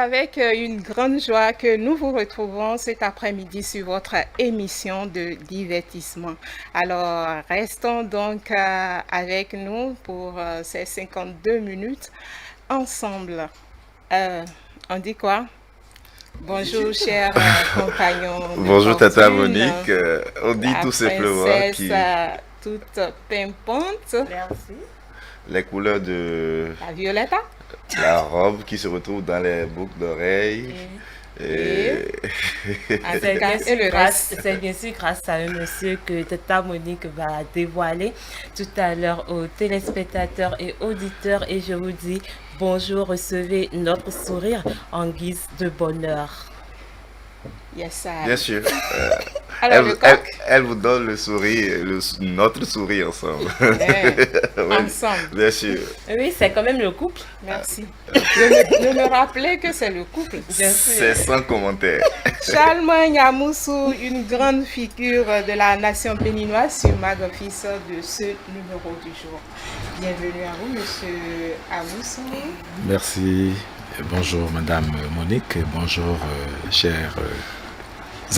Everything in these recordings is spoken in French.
avec une grande joie que nous vous retrouvons cet après-midi sur votre émission de divertissement. Alors, restons donc avec nous pour ces 52 minutes ensemble. On dit quoi? Bonjour, chers compagnons. Bonjour, Tata Monique. On dit tout simplement toute pimpante. Merci. Les couleurs de la violetta. La robe qui se retrouve dans les boucles d'oreilles. C'est bien sûr grâce à un monsieur que Tata Monique va dévoiler tout à l'heure aux téléspectateurs et auditeurs. Et je vous dis bonjour, recevez notre sourire en guise de bonheur. Yes, sir. Bien sûr. Alors, elle vous donne le sourire, notre sourire ensemble. Oui, ensemble. Bien sûr. Oui, c'est quand même le couple. Merci. Ne me rappelez que c'est le couple. C'est sans commentaire. Charlemagne Nyamoussou, une grande figure de la nation béninoise sur Mag Office de ce numéro du jour. Bienvenue à vous, monsieur Amoussou. Merci. Bonjour, madame Monique. Bonjour, chers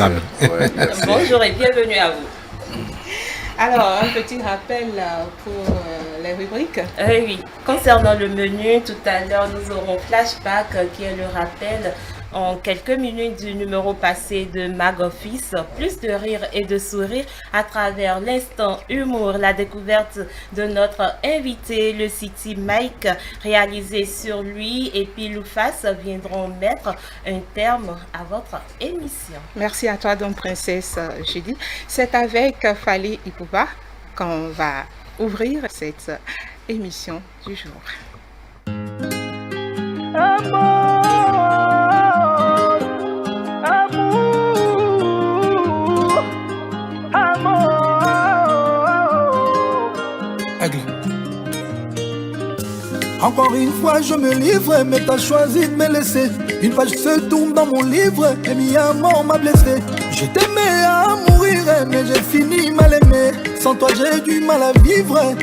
amis. Bonjour et bienvenue à vous. Alors, un petit rappel pour les rubriques. Oui, concernant le menu, tout à l'heure, nous aurons Flashback qui est le rappel en quelques minutes du numéro passé de Mag Office. Plus de rire et de sourire à travers l'instant humour, la découverte de notre invité, le City Mike, réalisé sur lui, et puis Loufas viendront mettre un terme à votre émission. Merci à toi, donc, princesse Judy. C'est avec Fali Ipouba qu'on va ouvrir cette émission du jour. Encore une fois je me livre, mais t'as choisi de me laisser. Une page se tourne dans mon livre, et mi amour m'a blessé. Je t'aimais à mourir, mais j'ai fini mal aimé. Sans toi j'ai du mal à vivre.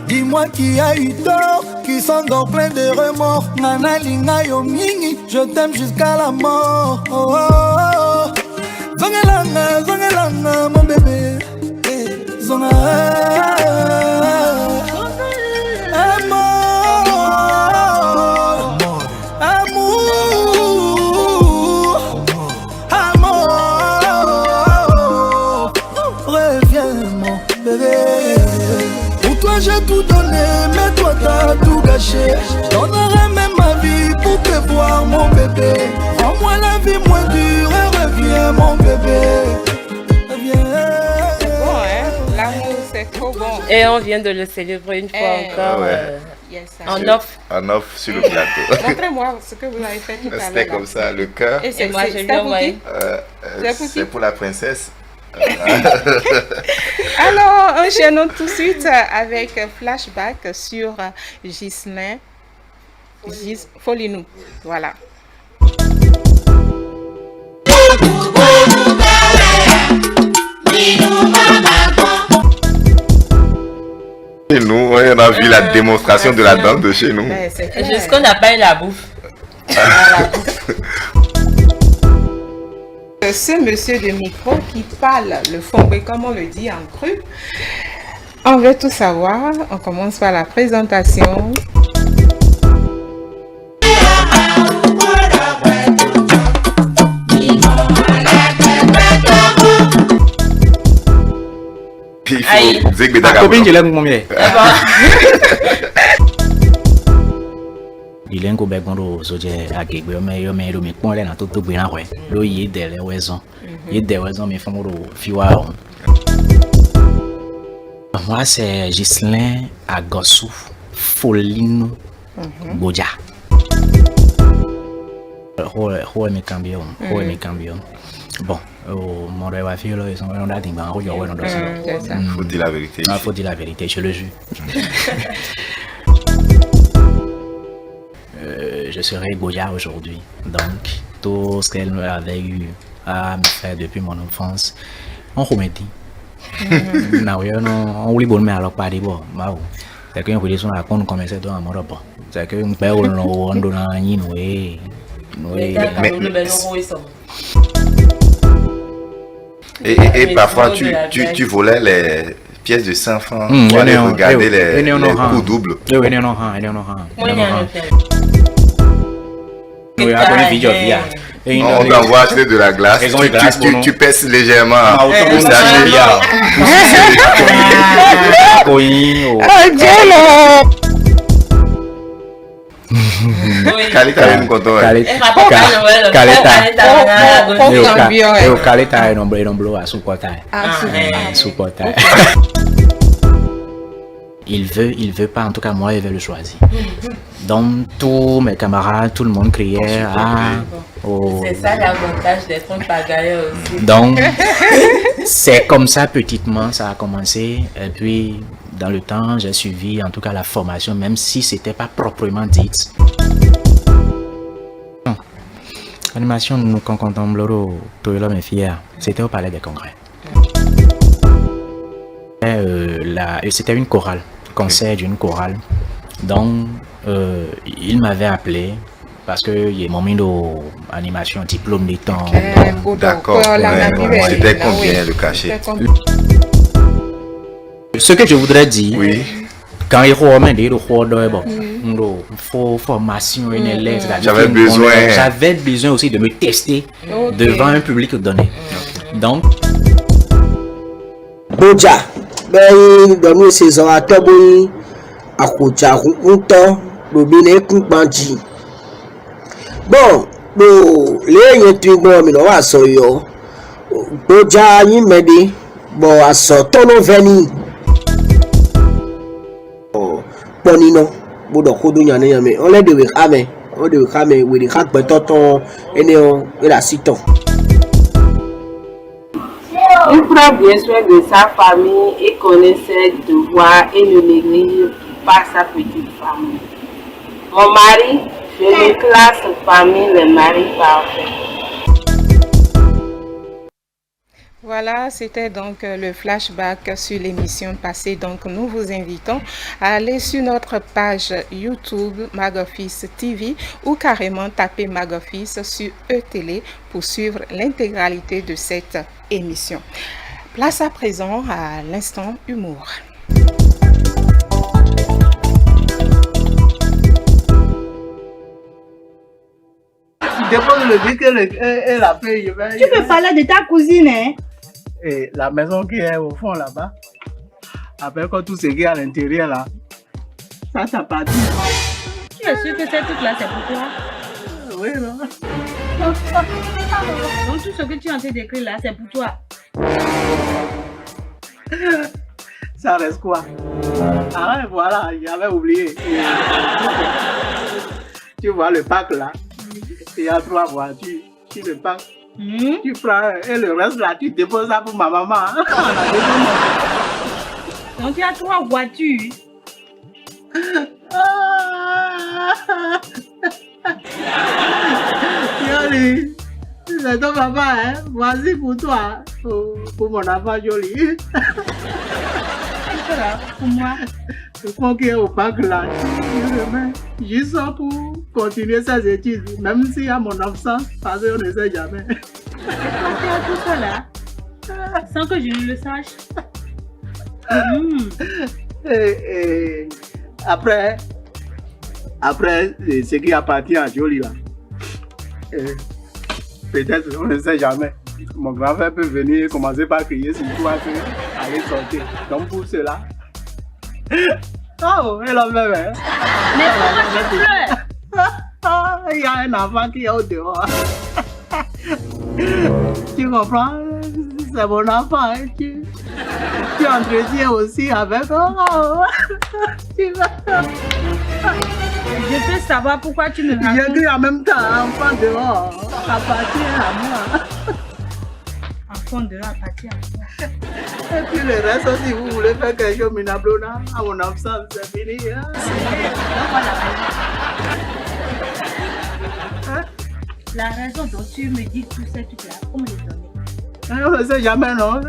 Dis-moi qui a eu tort, qui s'endort plein de remords. Nana linga yo mingi, je t'aime jusqu'à la mort. Oh, oh, oh. Zongelanga, mon bébé. Zonga. J'ai tout donné, mais toi t'as tout gâché. Je donnerai même ma vie pour te voir, mon bébé. Rends-moi la vie moins dure et reviens, mon bébé. Reviens. C'est bon, hein? L'amour, c'est trop bon. Et on vient de le célébrer une fois encore. Yes, en off. En off sur le plateau. Montrez-moi ce que vous avez fait tout à l'heure. C'était comme ça, le cœur. Et moi, je lui ai envoyé. C'est pour la princesse. Alors, enchaînons tout de suite avec Flashback sur Ghislain Folinou. Voilà. Chez nous, on a vu la démonstration de la danse de chez nous. Jusqu'on n'a pas eu la bouffe. Ce monsieur de micro qui parle le fongbe, comme on le dit en cru. On veut tout savoir. On commence par la présentation. Il faut dire que Ilengo begondo soje agegbe yo me ro mi pon le na to gbe na we lo yi de le wezon yi de wezon mi famoro fiwa on. Moi c'est Ghislain Agossou Folinou Boja. Ho me cambio. Bon, mon rêve a fait là, ils sont en train de faut dire la vérité. Faut dire la vérité, je le jure. Je serai Goya aujourd'hui. Donc, tout ce qu'elle avait eu à me faire depuis mon enfance, on remettit. On oublie bon, mais alors pas des bon. C'est qu'une relation à qu'on commençait dans un mode pas. C'est qu'une paire on donne un Et parfois, tu volais les pièces de 5 francs pour aller regarder les coups doubles. On t'envoie acheter de la glace, tu pèses légèrement le sachet. Il veut pas, en tout cas moi je vais le choisir. Donc tous mes camarades, tout le monde criait C'est ça l'avantage d'être un pagailleur aussi. Donc c'est comme ça petitement ça a commencé et puis dans le temps j'ai suivi en tout cas la formation même si c'était pas proprement dite. L'animation nous contemplons l'homme et fier, c'était au Palais des Congrès. C'était une chorale, concert d'une chorale. Donc, il m'avait appelé parce que il m'a mis dans animation diplôme d'état. D'accord. C'était combien le cachet? Ce que je voudrais dire, oui. Quand il faut formation, j'avais besoin aussi de me tester devant un public donné. Donc, Boja, ben dans nos saisons à Toboy, à Kocha, Kunto, Bobine Kumpanji. Bon, les yeux bon, mais on va soyo. Boja, il m'a dit, bon, à sortir veni. Bonino, Bodo Kodunya, on l'a de Rame, on de Rame, with the hack, but Toton, et la cito. Il prend bien soin de sa famille et connaissait ses devoirs et ne néglige pas sa petite famille. Mon mari, je le classe parmi les maris parfaits. Voilà, c'était donc le flashback sur l'émission passée. Donc, nous vous invitons à aller sur notre page YouTube MagOffice TV ou carrément taper MagOffice sur E-Télé pour suivre l'intégralité de cette émission. Place à présent à l'instant humour. Dépose le but et la feuille. Tu peux parler de ta cousine, hein? Et la maison qui est au fond là-bas, après quand tout ce qui est à l'intérieur là, ça t'appartient. Tu es sûr que cette truc là c'est pour toi? Oui, non. Donc tout ce que tu es en train d'écrire là c'est pour toi? Ça reste quoi? Ah ouais, voilà, j'avais oublié. Tu vois le parc là, il y a 3 voitures sur le parc. Tu prends et le reste là, tu déposes ça pour ma maman. Donc tu as 3 voitures. Yoli, c'est ton papa, hein? Voici pour toi, pour mon enfant Joli. C'est là, pour moi. Le fond qui est au parc là, tu le mets juste pour continuer ses études, même s'il y a mon absence, parce qu'on ne sait jamais. Tu as tout ça là, sans que je ne le sache. Et après, ce qui appartient à Jolie là, peut-être on ne sait jamais. Mon grand-frère peut venir et commencer par crier sur toi que aller sortir. Donc pour cela. Oh, elle a même. Mais pourquoi tu pleures? Il y a un enfant qui est au dehors. Tu comprends? C'est mon enfant. Hein? Tu entretiens aussi avec. Je peux savoir pourquoi tu me racontes. Je dis en même temps, enfant dehors appartient à moi. Enfant dehors appartient à moi. Et puis le reste, si vous voulez faire quelque chose minable là, à mon absence, c'est fini. Hein? La raison dont tu me dis tout ça, tu l'as comment les donner? On ne sait jamais, non?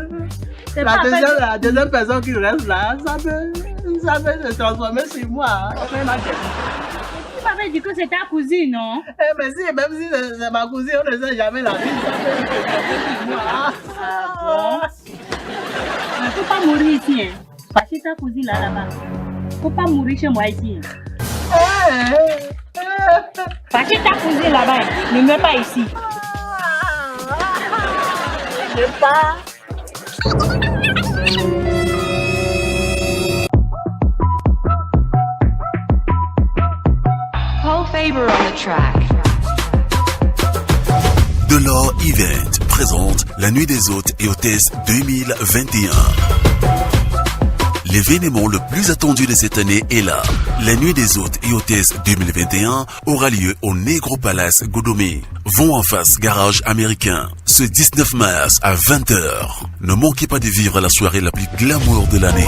La deuxième personne qui reste là, ça peut se transformer sur moi. m'avais dit que c'est ta cousine, non? Mais si, même si c'est ma cousine, on ne sait jamais la vie. Ah bon? Mais faut pas mourir ici, hein. Parce que ta cousine là-bas. Faut pas mourir chez moi ici. Parce que ta cousine là-bas, ne meurs pas ici. Je sais pas. Paul Faber on the track. Delors Event présente la Nuit des hôtes et hôtesses 2021. L'événement le plus attendu de cette année est là. La Nuit des hôtes et hôtesses 2021 aura lieu au Negro Palace Godomé. Vont en face garage américain. Ce 19 mars à 20h. Ne manquez pas de vivre la soirée la plus glamour de l'année.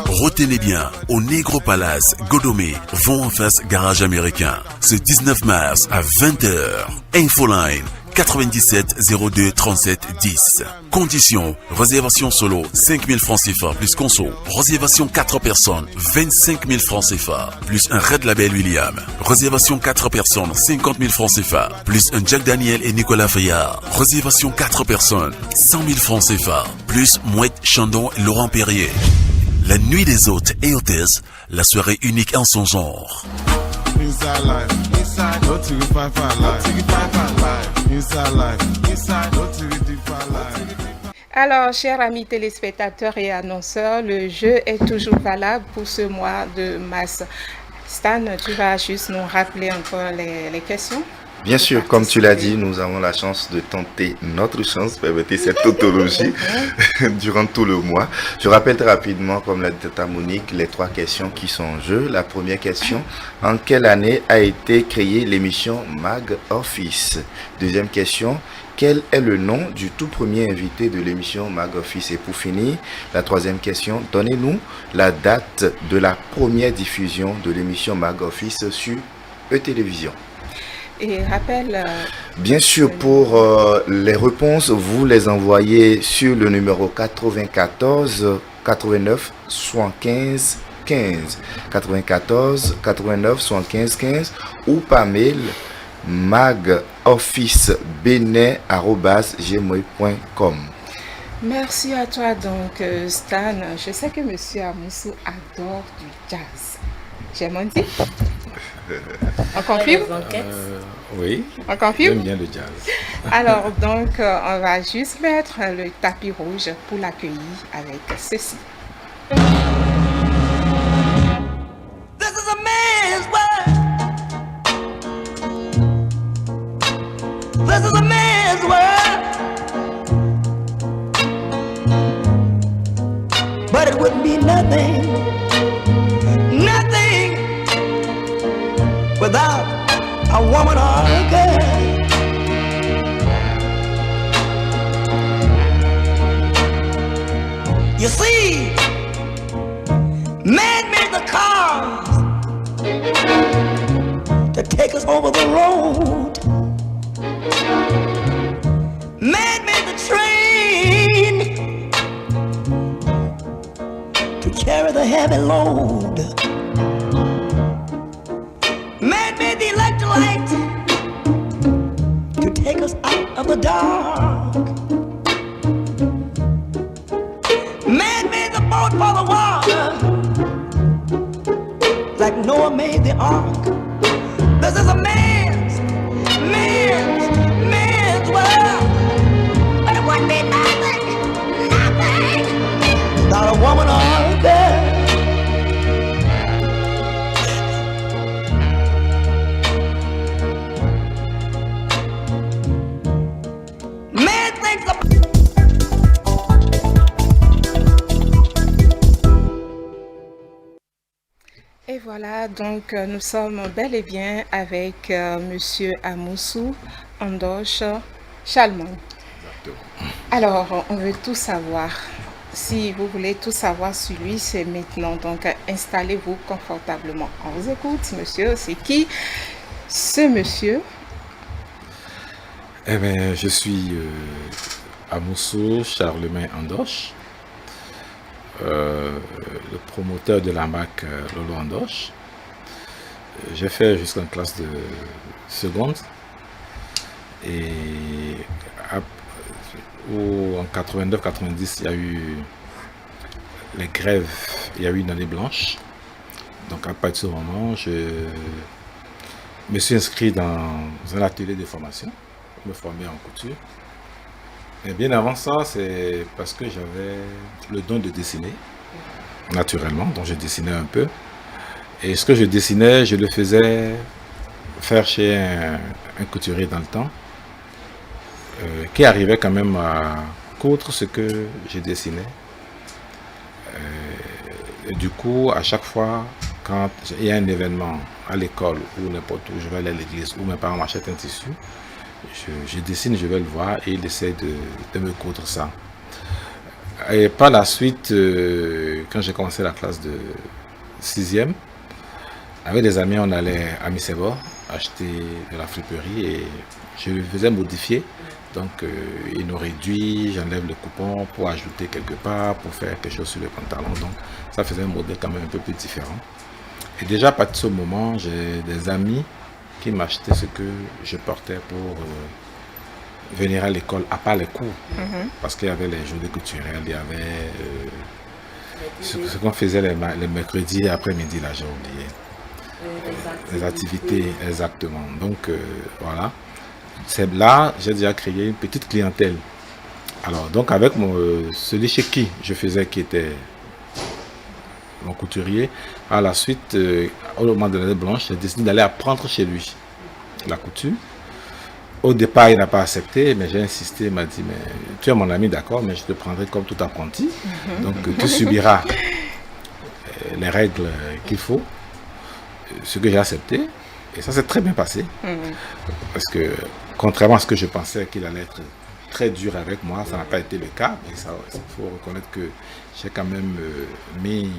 Retenez bien, au Negro Palace, Godomé, vont en face garage américain. Ce 19 mars à 20h. Infoline 97 02 37 10. Conditions: réservation solo 5 000 francs CFA plus conso. Réservation 4 personnes 25 000 francs CFA plus un Red Label William. Réservation 4 personnes 50 000 francs CFA plus un Jack Daniel et Nicolas Fayard. Réservation 4 personnes 100 000 francs CFA plus Mouette Chandon et Laurent Perrier. La Nuit des hôtes et hôtesses, la soirée unique en son genre. Inside life, inside, no TV 55 life, TV 55 life, inside life, inside, no TV 55 life. Alors, chers amis téléspectateurs et annonceurs, le jeu est toujours valable pour ce mois de mars. Stan, tu vas juste nous rappeler encore les questions? Bien sûr, comme tu l'as dit, nous avons la chance de tenter notre chance, permettez cette tautologie, durant tout le mois. Je rappelle très rapidement, comme l'a dit Tata Monique, les 3 questions qui sont en jeu. La première question, en quelle année a été créée l'émission Mag Office? Deuxième question, quel est le nom du tout premier invité de l'émission Mag Office? Et pour finir, la troisième question, donnez-nous la date de la première diffusion de l'émission Mag Office sur E-Télévision. Et rappelle... Bien sûr, pour les réponses, vous les envoyez sur le numéro 94 89 75 15. 94 89 75 15 ou par mail magofficebenin@gmail.com. Merci à toi donc Stan. Je sais que Monsieur Amoussou adore du jazz. J'ai menti? On confirme? Oui. On confirme? J'aime bien le jazz. Alors donc, on va juste mettre le tapis rouge pour l'accueillir avec ceci. This is a man's world. This is a man's world. But it wouldn't be nothing. Nothing without a woman or a girl. You see, man made the cars to take us over the road. Man made the train to carry the heavy load. Man made the electric light to take us out of the dark. Man made the boat for the water, like Noah made the ark. This is a man's world. But it wouldn't be nothing without a woman or a girl. Et voilà, donc nous sommes bel et bien avec Monsieur Amoussou Andoche Chalmon. Alors, on veut tout savoir. Si vous voulez tout savoir sur lui, c'est maintenant. Donc, installez-vous confortablement. On vous écoute, monsieur. C'est qui ce monsieur? Eh bien, je suis Amoussou Charlemagne Andoche. le promoteur de la marque Lolo Andoche. J'ai fait jusqu'en classe de seconde. Et en 89-90, il y a eu les grèves, il y a eu une année blanche. Donc à partir de ce moment, je me suis inscrit dans un atelier de formation pour me former en couture. Et bien avant ça, c'est parce que j'avais le don de dessiner, naturellement, donc je dessinais un peu. Et ce que je dessinais, je le faisais faire chez un couturier dans le temps, qui arrivait quand même à coudre ce que je dessinais. Et du coup, à chaque fois, quand il y a un événement à l'école ou n'importe où, je vais aller à l'église ou mes parents m'achètent un tissu, je dessine, je vais le voir et il essaie de me coudre ça. Et par la suite, quand j'ai commencé la classe de 6e, avec des amis, on allait à Missebo acheter de la friperie et je le faisais modifier. Donc, il nous réduit, j'enlève le coupon pour ajouter quelque part, pour faire quelque chose sur le pantalon. Donc, ça faisait un modèle quand même un peu plus différent. Et déjà, à partir de ce moment, j'ai des amis qui m'achetaient ce que je portais pour venir à l'école, à part les cours. Parce qu'il y avait les journées culturelles, il y avait ce qu'on faisait les mercredis après-midi, là, j'ai oublié. Les activités, exactement. Donc, voilà. C'est là, j'ai déjà créé une petite clientèle. Alors, donc, avec celui chez qui je faisais, qui était mon couturier, à la suite, au moment de l'année blanche, j'ai décidé d'aller apprendre chez lui la couture. Au départ, il n'a pas accepté, mais j'ai insisté. Il m'a dit, mais tu es mon ami, d'accord, mais je te prendrai comme tout apprenti. Donc, tu subiras les règles qu'il faut. Ce que j'ai accepté. Et ça s'est très bien passé. Parce que, contrairement à ce que je pensais qu'il allait être très dur avec moi, ça n'a pas été le cas. Mais il faut reconnaître que j'ai quand même mis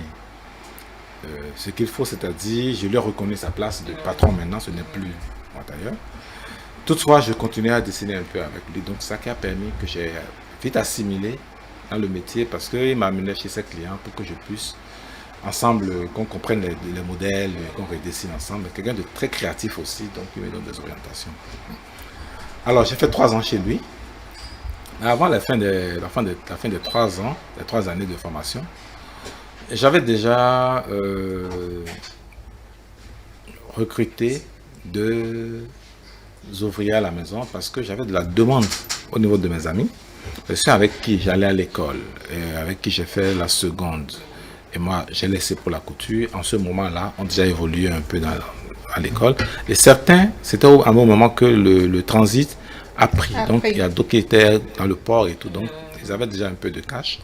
ce qu'il faut, c'est-à-dire, je lui ai reconnu sa place de patron maintenant, ce n'est plus moi d'ailleurs. Toutefois, je continuais à dessiner un peu avec lui. Donc, ça qui a permis que j'ai vite assimilé dans le métier parce qu'il m'a amené chez ses clients pour que je puisse ensemble, qu'on comprenne les modèles, qu'on redessine ensemble. Quelqu'un de très créatif aussi, donc il me donne des orientations. Alors, j'ai fait 3 ans chez lui. Avant la fin de 3 ans, les 3 années de formation, j'avais déjà recruté 2 ouvriers à la maison parce que j'avais de la demande au niveau de mes amis. C'est avec qui j'allais à l'école, et avec qui j'ai fait la seconde. Et moi, j'ai laissé pour la couture. En ce moment-là, on a déjà évolué un peu à l'école. Et certains, c'était à un moment que le transit a pris. Donc, il y a d'autres qui étaient dans le port et tout. Donc, ils avaient déjà un peu de cash.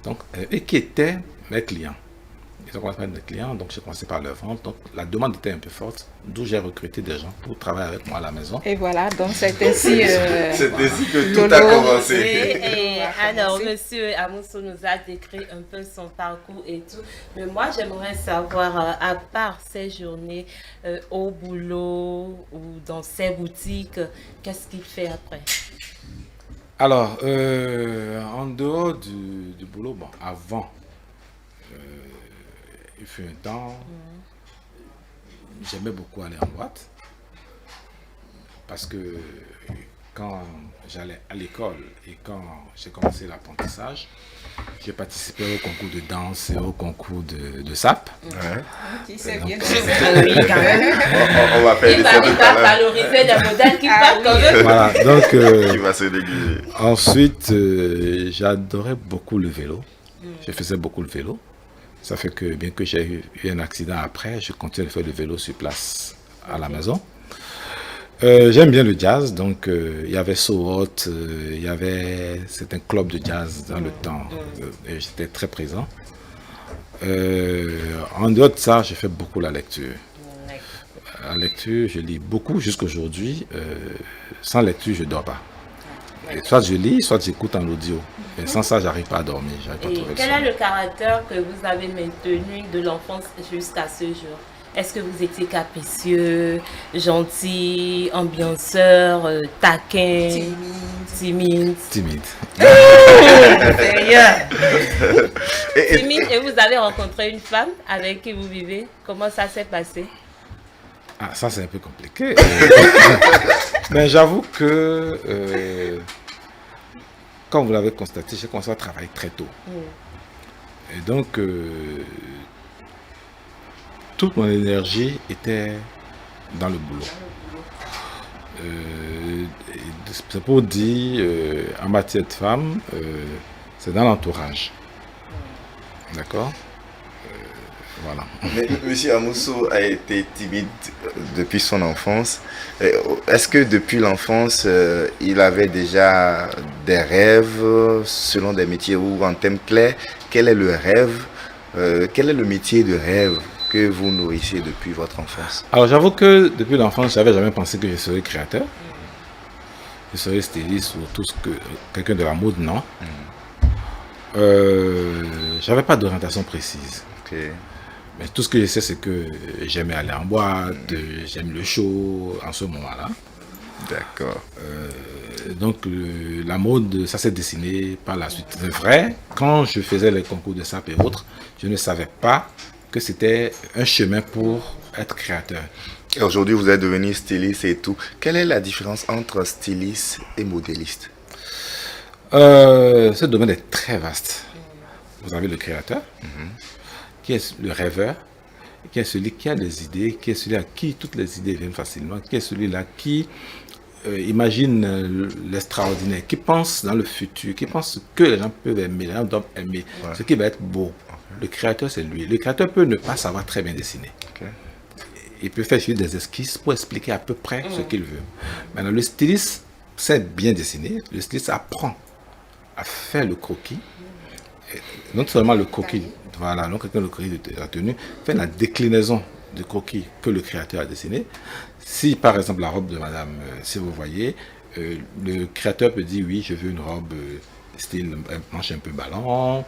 Donc, et qui étaient mes clients. Ils ont commencé par mes clients, donc j'ai commencé par leur vendre. Donc, la demande était un peu forte, d'où j'ai recruté des gens pour travailler avec moi à la maison. Et voilà, donc c'est ainsi... c'est ainsi que tout a commencé. Et alors, monsieur Amousso nous a décrit un peu son parcours et tout. Mais moi, j'aimerais savoir, à part ces journées au boulot ou dans ses boutiques, qu'est-ce qu'il fait après? Alors, en dehors du boulot, bon, avant... il fut un temps, j'aimais beaucoup aller en boîte parce que quand j'allais à l'école et quand j'ai commencé l'apprentissage, j'ai participé au concours de danse et au concours de SAP. Qui sait bien oui, quand même. On va faire il va valoriser les modèles qui partent quand même. Voilà, donc il va se négliger. Ensuite, j'adorais beaucoup le vélo. Je faisais beaucoup le vélo. Ça fait que, bien que j'ai eu un accident après, je continue de faire le vélo sur place à la maison. J'aime bien le jazz, donc il y avait So Hot, c'est un club de jazz dans le temps, et j'étais très présent. En dehors de ça, j'ai fait beaucoup la lecture. La lecture, je lis beaucoup jusqu'à aujourd'hui. Sans lecture, je ne dors pas. Et soit je lis, soit j'écoute en audio. Et sans ça, j'arrive pas à dormir. Et quel est le caractère que vous avez maintenu de l'enfance jusqu'à ce jour? Est-ce que vous étiez capricieux, gentil, ambianceur, taquin, timide? Timide. Timide, et vous avez rencontré une femme avec qui vous vivez. Comment ça s'est passé? Ah, ça c'est un peu compliqué. Mais j'avoue que, comme vous l'avez constaté, j'ai commencé à travailler très tôt. Et donc, toute mon énergie était dans le boulot. C'est pour dire, en matière de femme, c'est dans l'entourage. D'accord? Voilà. Mais Monsieur Amousso a été timide depuis son enfance. Est-ce que depuis l'enfance, il avait déjà des rêves selon des métiers ou en thème clair? Quel est le rêve? Quel est le métier de rêve que vous nourrissez depuis votre enfance? Alors j'avoue que depuis l'enfance, je n'avais jamais pensé que je serais créateur. Je serais styliste ou tout ce que quelqu'un de la mode, non. J'avais pas d'orientation précise. Okay. Mais tout ce que je sais, c'est que j'aimais aller en boîte, j'aime le show en ce moment-là. D'accord. Donc la mode, ça s'est dessiné par la suite. C'est vrai, quand je faisais les concours de SAP et autres, je ne savais pas que c'était un chemin pour être créateur. Et aujourd'hui, vous êtes devenu styliste et tout. Quelle est la différence entre styliste et modéliste? Ce domaine est très vaste. Vous avez le créateur, qui est le rêveur, qui est celui qui a des idées, qui est celui à qui toutes les idées viennent facilement, qui est celui-là qui imagine l'extraordinaire, qui pense dans le futur, qui pense que les gens peuvent aimer, les gens doivent aimer, ce qui va être beau. Le créateur, c'est lui. Le créateur peut ne pas savoir très bien dessiner. Il peut faire juste des esquisses pour expliquer à peu près ce qu'il veut. Maintenant, le styliste sait bien dessiner. Le styliste apprend à faire le croquis. Et non seulement le croquis, voilà, non quelqu'un le croquis de la tenue, fait la déclinaison du croquis que le créateur a dessiné. Si par exemple la robe de madame, si vous voyez, le créateur peut dire oui, je veux une robe style manche un peu ballon,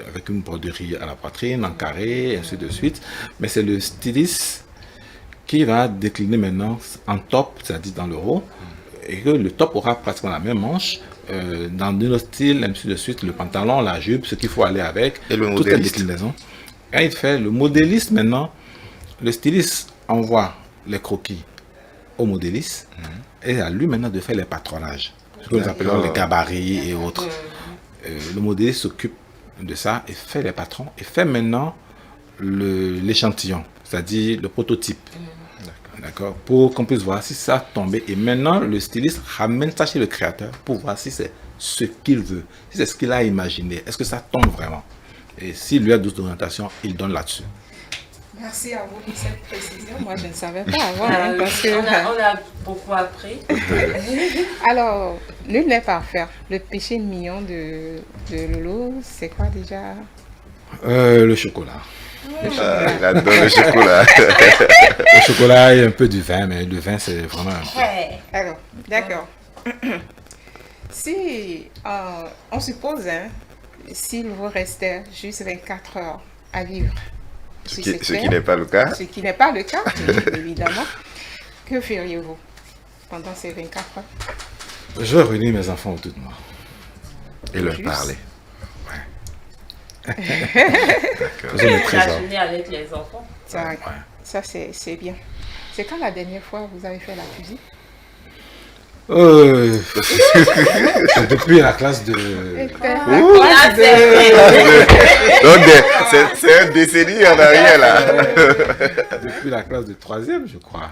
avec une broderie à la poitrine, en carré, et ainsi de suite. Mais c'est le styliste qui va décliner maintenant en top, c'est-à-dire dans le haut, et que le top aura pratiquement la même manche, dans un autre style, ainsi de suite, le pantalon, la jupe, ce qu'il faut aller avec, et le toute la déclinaison. Quand il fait le modéliste maintenant, le styliste envoie les croquis au modéliste, et à lui maintenant de faire les patronages, ce que nous appelons les gabarits et autres. Le modéliste s'occupe de ça et fait les patrons, et fait maintenant l'échantillon, c'est-à-dire le prototype. D'accord, pour qu'on puisse voir si ça a tombé. Et maintenant, le styliste ramène ça chez le créateur pour voir si c'est ce qu'il veut, si c'est ce qu'il a imaginé. Est-ce que ça tombe vraiment? Et s'il lui a d'autres orientations, il donne là-dessus. Merci à vous pour cette précision. Moi, je ne savais pas avant. Parce que, on a beaucoup appris. Alors, nul n'est parfait. Le péché mignon de Lolo, c'est quoi déjà? Le chocolat. Il adore le chocolat. Le chocolat et un peu du vin, mais le vin, c'est vraiment un peu. Alors, d'accord. Si on suppose, s'il vous restait juste 24 heures à vivre, ce qui n'est pas le cas. Ce qui n'est pas le cas, évidemment. Que feriez-vous pendant ces 24 heures? Je vais réunir mes enfants autour de moi. Et leur parler. Déjeuner avec les enfants. Ça c'est bien. C'est quand la dernière fois vous avez fait la cuisine? Depuis la classe de... C'est un décennie en arrière là. Depuis la classe de 3e, je crois.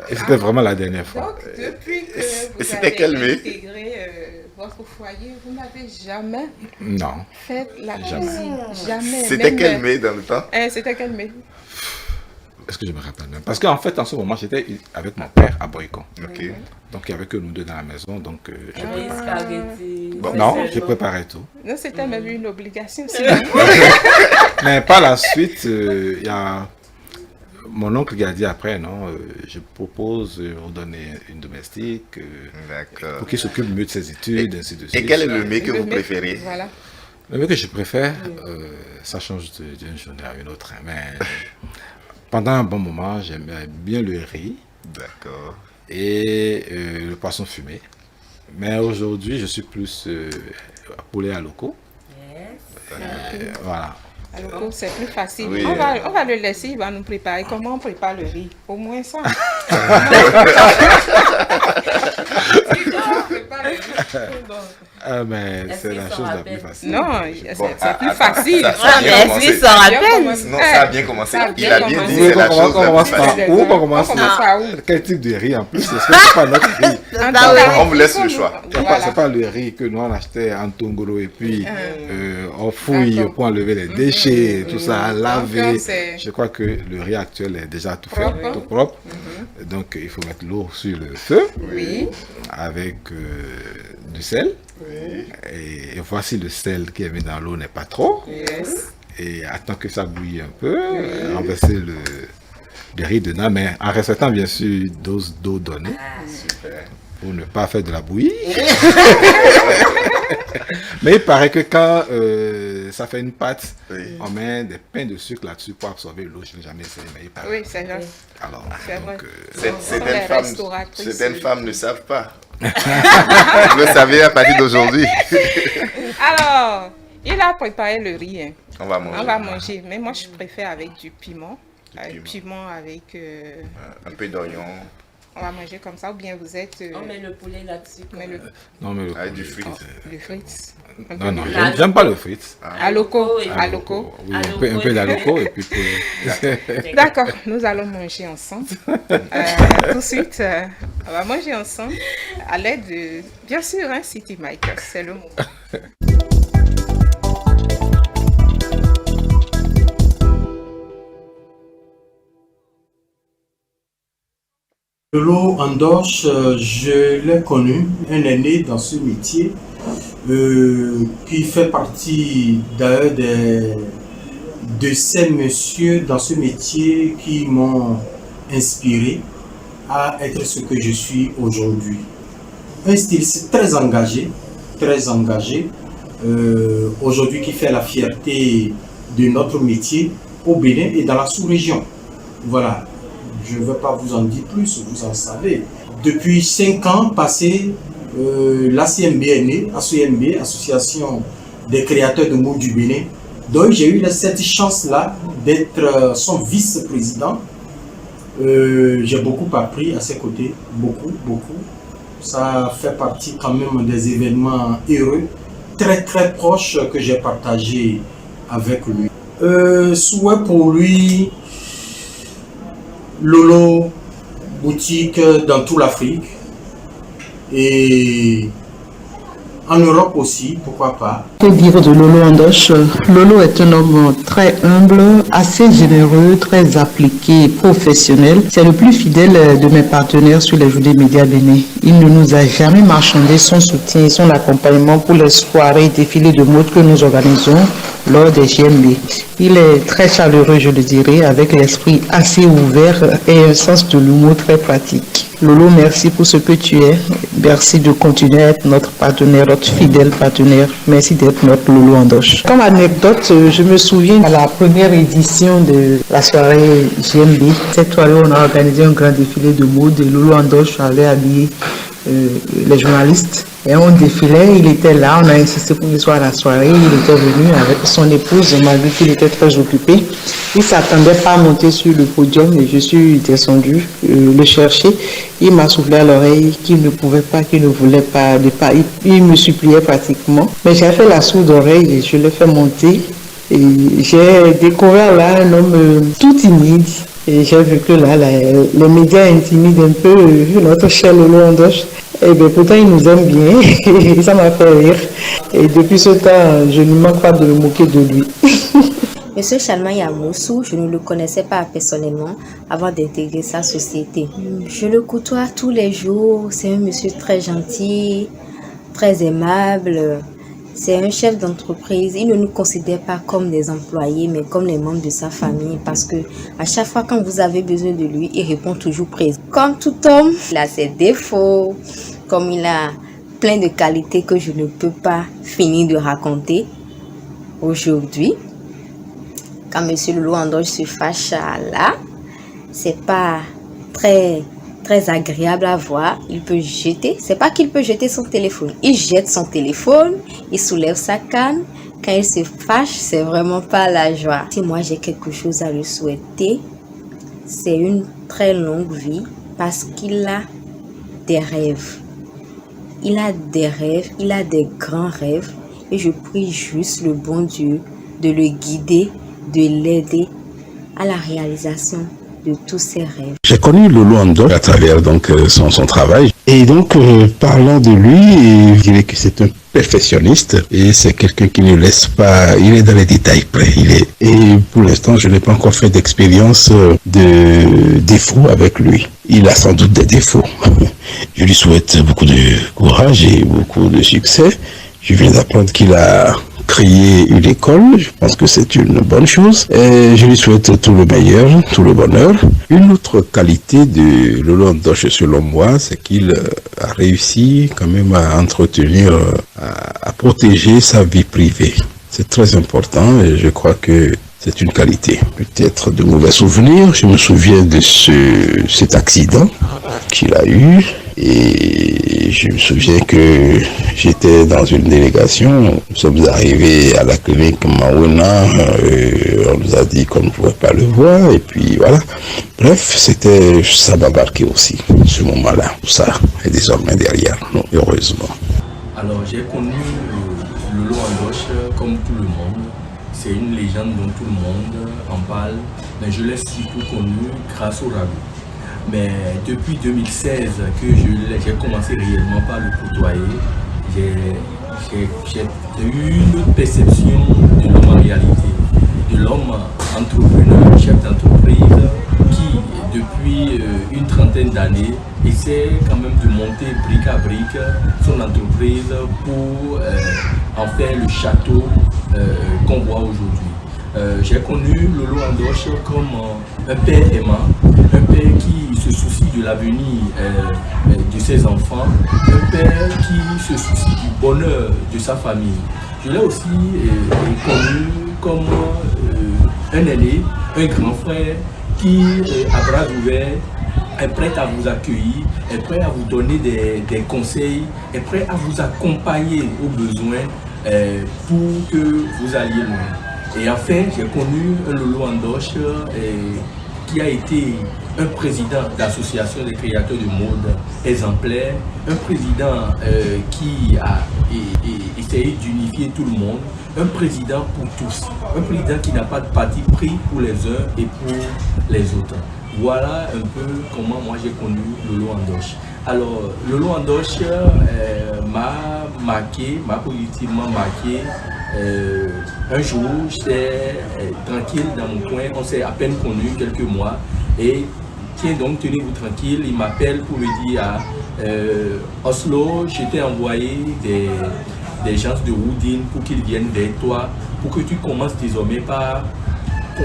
Et c'était vraiment la dernière fois. Donc depuis que vous c'était avez calmé. intégré votre foyer, vous n'avez jamais fait la cuisine? Jamais. C'était calmé dans le temps? C'était calmé. Est-ce que je me rappelle même? Parce qu'en fait, en ce moment, j'étais avec mon père à Boycon. Okay. Donc, il n'y avait que nous deux dans la maison. Donc, je spaghetti. Non, je préparais tout. Non, c'était même une obligation. Mais par la suite, il y a mon oncle qui a dit après, non, je propose de vous donner une domestique pour qu'il s'occupe mieux de ses études, ainsi de suite. Et quel est le mets que vous préférez? Voilà. Le mieux que je préfère, ça change d'une journée à une autre. Mais pendant un bon moment, j'aimais bien le riz. D'accord. Et le poisson fumé. Mais aujourd'hui, je suis plus poulet à loco. Voilà. Alors, c'est plus facile. Oui, on va le laisser, il va nous préparer. Comment on prépare le riz? Au moins ça. Mais c'est la chose la plus facile. Non, c'est plus facile. Est-ce qu'il s'en rappelle? Non, ça a bien commencé. Il a bien dit, On c'est la chose la commence plus par facile. où? On commence par où? Quel type de riz en plus? C'est pas notre riz. On vous laisse le choix. C'est pas le riz que nous on achetait en Tongoro et puis on fouille pour enlever les déchets, tout ça, laver. Je crois que le riz actuel est déjà tout fait, tout propre. Donc il faut mettre l'eau sur le feu avec du sel. Et voici le sel qui est mis dans l'eau n'est pas trop. Et attends que ça bouille un peu, renverser le riz dedans, mais en respectant bien sûr dose d'eau donnée pour ne pas faire de la bouillie. Mais il paraît que quand ça fait une pâte, on met des pains de sucre là-dessus pour absorber l'eau. Je n'ai jamais essayé, mais il paraît. Oui, c'est vrai. Alors, certaines femmes ne savent pas. Vous le savez à partir d'aujourd'hui. Alors, il a préparé le riz. Hein. On va manger. Mais moi, je préfère avec du piment. Piment avec... un peu d'oignon. On va manger comme ça, ou bien vous êtes... On met le poulet là-dessus. Non, mais avec du frites. Du frites. Non, j'aime pas le frites. À loco. Oui, un peu d'aloco et puis poulet. D'accord, nous allons manger ensemble. Tout de suite, on va manger ensemble à l'aide de, bien sûr, City Mike, c'est le mot. Lolo Andoche, je l'ai connu, un aîné dans ce métier, qui fait partie d'ailleurs de ces messieurs dans ce métier qui m'ont inspiré à être ce que je suis aujourd'hui. Un style très engagé, aujourd'hui qui fait la fierté de notre métier au Bénin et dans la sous-région. Voilà. Je ne vais pas vous en dire plus, vous en savez. Depuis 5 ans passés, l'ACMB est née, ACMB, Association des créateurs de mots du Bénin. Donc j'ai eu cette chance-là d'être son vice-président. J'ai beaucoup appris à ses côtés, beaucoup. Ça fait partie quand même des événements heureux, très proches que j'ai partagé avec lui. Souhait pour lui... Lolo, boutique dans toute l'Afrique et en Europe aussi, pourquoi pas. Que dire de Lolo Andoche? Lolo est un homme très humble, assez généreux, très appliqué, professionnel. C'est le plus fidèle de mes partenaires sur les journées médias bénin. Il ne nous a jamais marchandé son soutien et son accompagnement pour les soirées et défilés de mode que nous organisons lors des JMB. Il est très chaleureux, je le dirais, avec l'esprit assez ouvert et un sens de l'humour très pratique. Lolo, merci pour ce que tu es. Merci de continuer à être notre partenaire, notre fidèle partenaire. Merci d'être notre Lolo Andoche. Comme anecdote, je me souviens à la première édition de la soirée JMB. Cette soirée, on a organisé un grand défilé de mode et Lolo Andoche avait habillé les journalistes. Et on défilait, il était là, on a insisté pour qu'il soit à la soirée, il était venu avec son épouse, malgré qu'il était très occupé. Il ne s'attendait pas à monter sur le podium et je suis descendue le chercher. Il m'a soufflé à l'oreille qu'il ne pouvait pas, qu'il ne voulait pas, il me suppliait pratiquement. Mais j'ai fait la sourde oreille et je l'ai fait monter. Et j'ai découvert là un homme tout timide. Et j'ai vu que là, les médias intimident un peu notre cher Lolo Andoche. Et bien pourtant, il nous aime bien. Et ça m'a fait rire. Et depuis ce temps, je ne manque pas de me moquer de lui. Monsieur Chalma Yamoussou, je ne le connaissais pas personnellement avant d'intégrer sa société. Je le côtoie tous les jours. C'est un monsieur très gentil, très aimable. C'est un chef d'entreprise. Il ne nous considère pas comme des employés, mais comme les membres de sa famille. Parce que à chaque fois quand vous avez besoin de lui, il répond toujours présent. Comme tout homme, il a ses défauts. Comme il a plein de qualités que je ne peux pas finir de raconter. aujourd'hui, quand M. Lolo Andoche se fâche là, c'est pas très agréable à voir. Il peut jeter, c'est pas qu'il peut jeter son téléphone, il jette son téléphone, il soulève sa canne. Quand il se fâche, c'est vraiment pas la joie. Si moi j'ai quelque chose à lui souhaiter, c'est une très longue vie parce qu'il a des rêves. Il a des rêves, il a des grands rêves et je prie juste le bon Dieu de le guider, de l'aider à la réalisation de tous ses rêves. J'ai connu Lolo Andoche à travers donc son travail et donc parlant de lui, je dirais que c'est un perfectionniste et c'est quelqu'un qui ne laisse pas, il est dans les détails près. Et pour l'instant, je n'ai pas encore fait d'expérience de défauts avec lui. Il a sans doute des défauts. Je lui souhaite beaucoup de courage et beaucoup de succès. Je viens d'apprendre qu'il a créé une école. Je pense que c'est une bonne chose. Et je lui souhaite tout le meilleur, tout le bonheur. Une autre qualité de Lolo Andoche, selon moi, c'est qu'il a réussi quand même à entretenir, à protéger sa vie privée. C'est très important et je crois que c'est une qualité. Peut-être de mauvais souvenirs. Je me souviens de cet accident qu'il a eu. Et je me souviens que j'étais dans une délégation, nous sommes arrivés à la clinique Maouna, on nous a dit qu'on ne pouvait pas le voir, et puis voilà. Bref, ça m'a marqué aussi, ce moment-là. Tout ça est désormais derrière nous, heureusement. Alors j'ai connu Lolo Andoche comme tout le monde. C'est une légende dont tout le monde en parle, mais je l'ai surtout connu grâce au ragoût. Mais depuis 2016 que j'ai commencé réellement par le côtoyer, j'ai eu une perception de l'homme en réalité, de l'homme entrepreneur, chef d'entreprise qui depuis une trentaine d'années essaie quand même de monter brique à brique son entreprise pour en faire le château qu'on voit aujourd'hui. J'ai connu Lolo Andoche comme un père aimant, un père qui se soucie de l'avenir de ses enfants, un père qui se soucie du bonheur de sa famille. Je l'ai aussi connu comme un aîné, un grand frère qui, à bras ouverts, est prêt à vous accueillir, est prêt à vous donner des conseils, est prêt à vous accompagner aux besoins pour que vous alliez loin. Et enfin, j'ai connu un Lolo Andoche qui a été un président d'association des créateurs de mode exemplaire, un président qui a essayé d'unifier tout le monde, un président pour tous, un président qui n'a pas de parti pris pour les uns et pour les autres. Voilà un peu comment moi j'ai connu Lolo Andoche. Alors, Lolo Andoche m'a positivement marqué. Un jour, j'étais tranquille dans mon coin, on s'est à peine connu quelques mois et tiens donc, tenez-vous tranquille, il m'appelle pour me dire à Oslo, je t'ai envoyé des gens de Woodin pour qu'ils viennent vers toi, pour que tu commences désormais par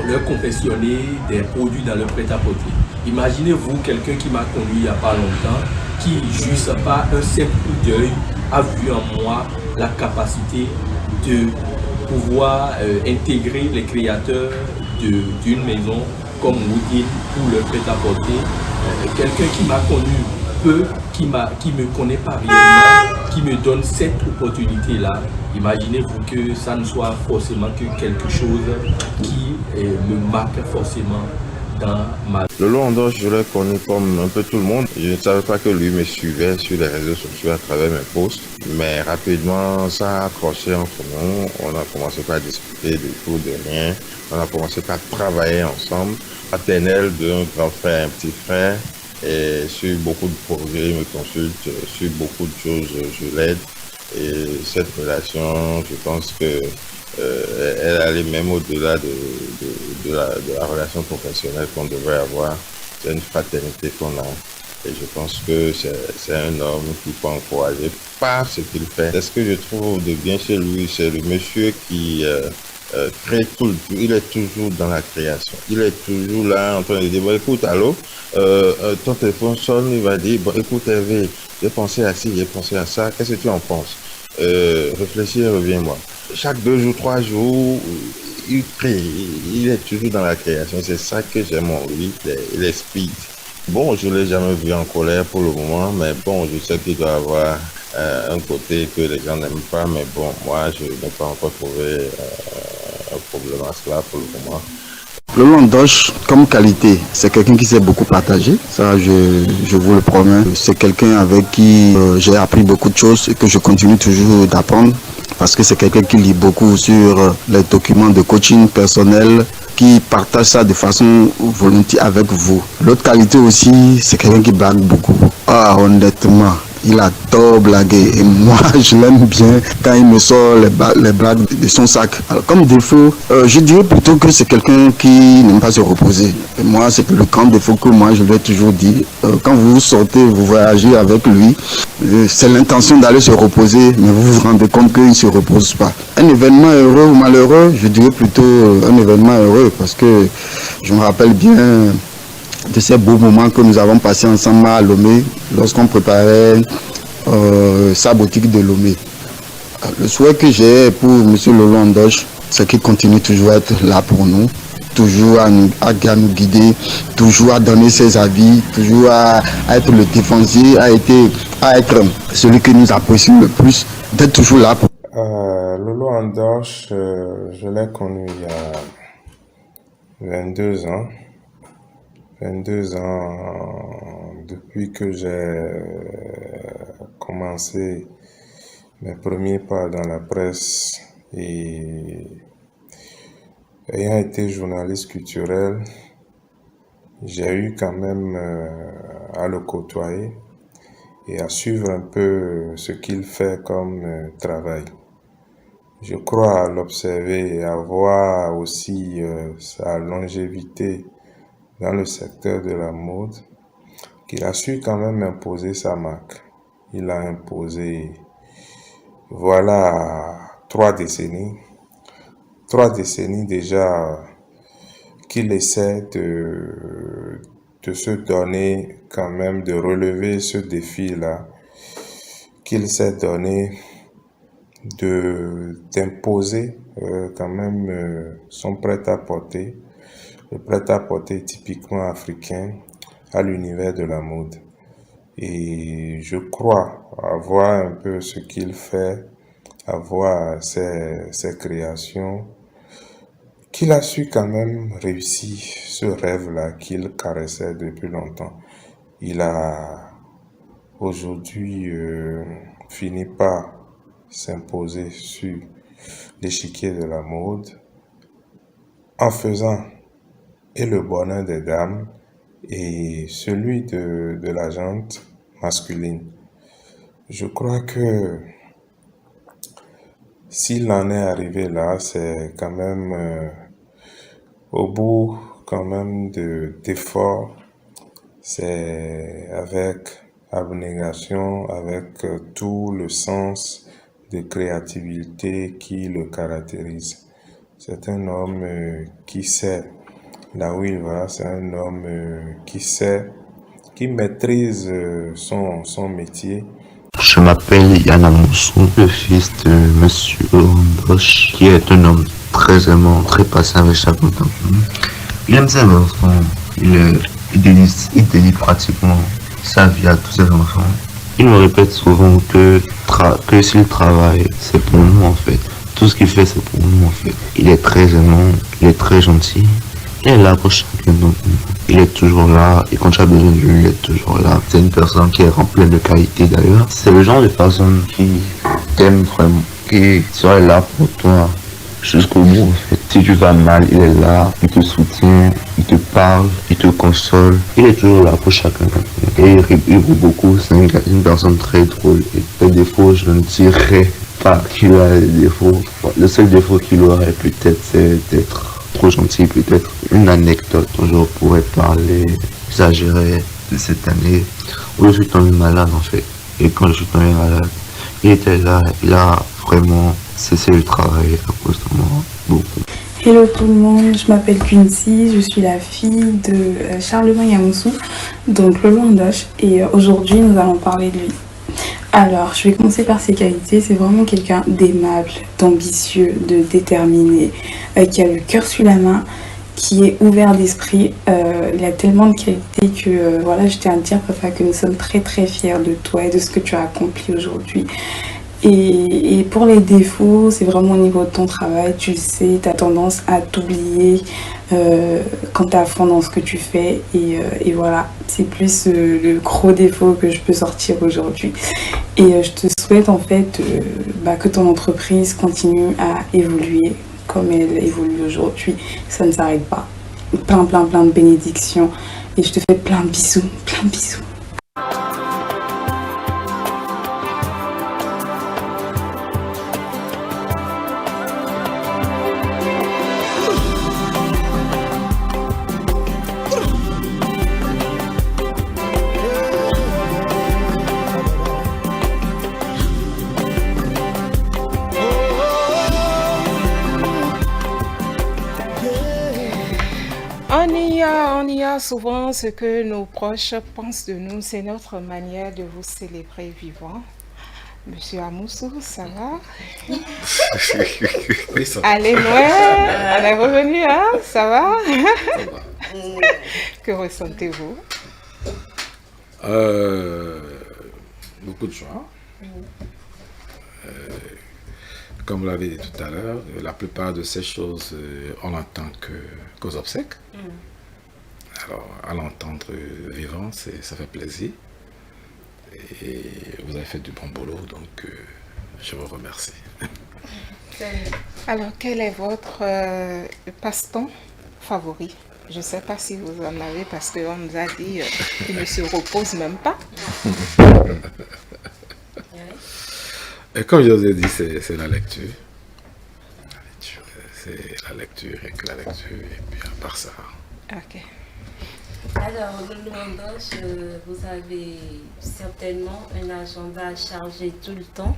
leur confectionner des produits dans le prêt-à-porter. Imaginez-vous quelqu'un qui m'a connu il n'y a pas longtemps, qui juste par un simple coup d'œil a vu en moi la capacité de pouvoir intégrer les créateurs d'une maison comme Woodin pour le prêt-à-porter. Quelqu'un qui m'a connu peu, qui me connaît pas réellement, qui me donne cette opportunité-là. Imaginez-vous que ça ne soit forcément que quelque chose qui me marque forcément dans ma vie. Lolo Andoche, je l'ai connu comme un peu tout le monde. Je ne savais pas que lui me suivait sur les réseaux sociaux à travers mes posts. Mais rapidement, ça a accroché entre nous. On a commencé par discuter de tout, de rien. On a commencé par travailler ensemble. Paternel d'un grand frère, un petit frère. Et sur beaucoup de projets, il me consulte. Sur beaucoup de choses, je l'aide. Et cette relation, je pense que elle allait même au-delà de la relation professionnelle qu'on devrait avoir. C'est une fraternité qu'on a. Et je pense que c'est un homme qu'il faut encourager par ce qu'il fait. Ce que je trouve de bien chez lui, c'est le monsieur qui crée tout le temps. Il est toujours dans la création. Il est toujours là en train de dire, bon, écoute, allô, ton téléphone sonne, il va dire, bon, écoute Hervé, j'ai pensé à ci, j'ai pensé à ça, qu'est-ce que tu en penses? Réfléchis et reviens-moi. chaque 2 jours, 3 jours, il crée, il est toujours dans la création. C'est ça que j'aime en lui, l'esprit. Bon, je ne l'ai jamais vu en colère pour le moment, mais bon, je sais qu'il doit avoir un côté que les gens n'aiment pas, mais bon, moi, je n'ai pas encore trouvé un problème à cela pour le moment. Lolo Ndoche, comme qualité, c'est quelqu'un qui sait beaucoup partager, ça je vous le promets. C'est quelqu'un avec qui j'ai appris beaucoup de choses et que je continue toujours d'apprendre, parce que c'est quelqu'un qui lit beaucoup sur les documents de coaching personnel, qui partage ça de façon volontaire avec vous. L'autre qualité aussi, c'est quelqu'un qui blague beaucoup. Ah, honnêtement, il adore blaguer et moi je l'aime bien quand il me sort les blagues de son sac. Alors, comme défaut, je dirais plutôt que c'est quelqu'un qui n'aime pas se reposer. Et moi, c'est le grand défaut que moi je lui ai toujours dit. Quand vous sortez, vous voyagez avec lui, c'est l'intention d'aller se reposer, mais vous vous rendez compte qu'il ne se repose pas. Un événement heureux ou malheureux, je dirais plutôt un événement heureux, parce que je me rappelle bien de ces beaux moments que nous avons passés ensemble à Lomé lorsqu'on préparait sa boutique de Lomé. Le souhait que j'ai pour M. Lolo Ndoche, c'est qu'il continue toujours à être là pour nous, toujours à nous guider, toujours à donner ses avis, toujours à être le défensif, à être celui que nous apprécions le plus, d'être toujours là pour Lolo Ndoche, je l'ai connu il y a 22 ans. 22 ans depuis que j'ai commencé mes premiers pas dans la presse et ayant été journaliste culturel, j'ai eu quand même à le côtoyer et à suivre un peu ce qu'il fait comme travail. Je crois à l'observer et à voir aussi sa longévité dans le secteur de la mode, qu'il a su quand même imposer sa marque. Il a imposé, voilà, 3 décennies. 3 décennies déjà qu'il essaie de se donner quand même, de relever ce défi-là, qu'il s'est donné d'imposer quand même son prêt-à-porter. Le prêt-à-porter typiquement africain à l'univers de la mode. Et je crois avoir un peu ce qu'il fait, avoir ses créations, qu'il a su quand même réussir ce rêve-là qu'il caressait depuis longtemps. Il a aujourd'hui fini par s'imposer sur l'échiquier de la mode en faisant et le bonheur des dames et celui de la gente masculine. Je crois que s'il en est arrivé là, c'est quand même au bout quand même d'efforts, c'est avec abnégation, avec tout le sens de créativité qui le caractérise. C'est un homme qui sait là où il va, c'est un homme qui maîtrise son métier. Je m'appelle Yana Moussou, le fils de Monsieur Ndoche, qui est un homme très aimant, très patient avec chaque enfant. Il aime ses enfants, il dédie pratiquement sa vie à tous ses enfants. Il me répète souvent que s'il travaille, c'est pour nous en fait. Tout ce qu'il fait, c'est pour nous en fait. Il est très aimant, il est très gentil. Il est là pour chacun d'entre nous. Il est toujours là et quand tu as besoin de lui, il est toujours là. C'est une personne qui est remplie de qualité d'ailleurs. C'est le genre de personne qui t'aime vraiment, qui sera là pour toi jusqu'au bout en fait. Si tu vas mal, il est là, il te soutient, il te parle, il te console. Il est toujours là pour chacun d'entre nous. Et il rit beaucoup, c'est une personne très drôle. Et des défauts, je ne dirais pas qu'il a des défauts. Le seul défaut qu'il aurait peut-être, c'est d'être trop gentil. Peut-être une anecdote dont je pourrais parler, exagérer de cette année où je suis tombé malade en fait. Et quand je suis tombé malade, il était là, il a vraiment cessé de travailler à cause de moi, beaucoup. Hello tout le monde, je m'appelle Quincy, je suis la fille de Charlemagne Yamoussou, donc Lolo Ndoche, et aujourd'hui nous allons parler de lui. Alors, je vais commencer par ses qualités. C'est vraiment quelqu'un d'aimable, d'ambitieux, de déterminé, qui a le cœur sur la main, qui est ouvert d'esprit. Il a tellement de qualités que, voilà, je tiens à te dire, papa, que nous sommes très très fiers de toi et de ce que tu as accompli aujourd'hui. Et pour les défauts, c'est vraiment au niveau de ton travail. Tu le sais, tu as tendance à t'oublier quand tu es à fond dans ce que tu fais. Et voilà, c'est plus le gros défaut que je peux sortir aujourd'hui. Et je te souhaite en fait que ton entreprise continue à évoluer comme elle évolue aujourd'hui. Ça ne s'arrête pas. Plein de bénédictions. Et je te fais plein de bisous, plein de bisous. On y a souvent ce que nos proches pensent de nous, c'est notre manière de vous célébrer vivant. Monsieur Amoussou, ça va? Oui, ça va. Allez, Noël, on est revenu, hein? Ça va? Que ressentez-vous? Beaucoup de joie. Comme vous l'avez dit tout à l'heure, la plupart de ces choses, on n'entend qu'aux obsèques. Alors, à l'entendre vivant, ça fait plaisir. Et vous avez fait du bon boulot, donc je vous remercie. Alors, quel est votre passe-temps favori? Je ne sais pas si vous en avez parce qu'on nous a dit qu'il ne se repose même pas. Et comme je vous ai dit, c'est la lecture. C'est la lecture et que la lecture, et puis à part ça. Ok. Alors, Loulou Andoche, vous avez certainement un agenda chargé tout le temps.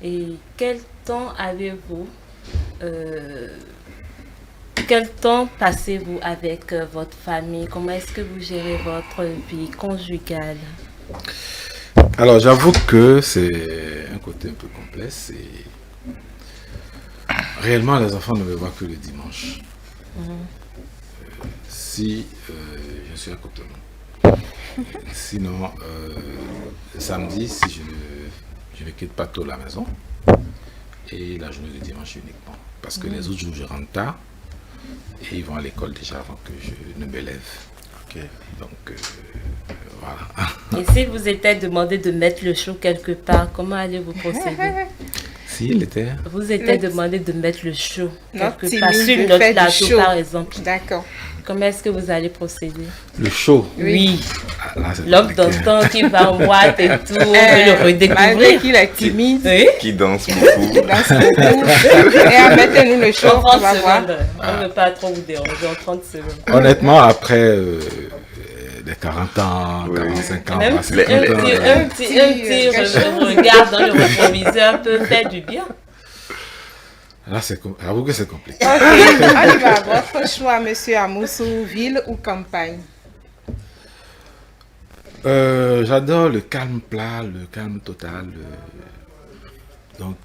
Et quel temps avez-vous Quel temps passez-vous avec votre famille? Comment est-ce que vous gérez votre vie conjugale? Alors, j'avoue que c'est un côté un peu complexe. Réellement, les enfants ne me voient que le dimanche. Si je suis à Cotonou. Sinon, le samedi, si je ne quitte pas tôt la maison. Et la journée de dimanche uniquement. Parce que les autres jours, je rentre tard. Et ils vont à l'école déjà avant que je ne me lève. Ok. Donc, voilà. Et si vous étiez demandé de mettre le show quelque part, comment allez-vous procéder? Si, il était. Vous étiez demandé de mettre le show quelque Notre part, sur Timmy notre fait du plateau show. par exemple. D'accord. Comment est-ce que vous allez procéder? Le show? Oui. Ah, là, c'est L'homme compliqué. d'antan qui va en boîte et tout, on peut le Malgré redécouvrir. qu'il est timide, Oui. Qui danse beaucoup. il danse beaucoup. Et mettez-nous le show, En 30 on va voir. secondes. On ne veut pas trop vous déranger en 30 secondes. Honnêtement, après les 40 ans, 45 ans, Même bah, si c'est un content. petit regard dans le rétroviseur peut faire du bien. Là, j'avoue que c'est compliqué. Ok, on y va. Votre choix, monsieur Amoussou, ville ou campagne? J'adore le calme plat, le calme total. Donc,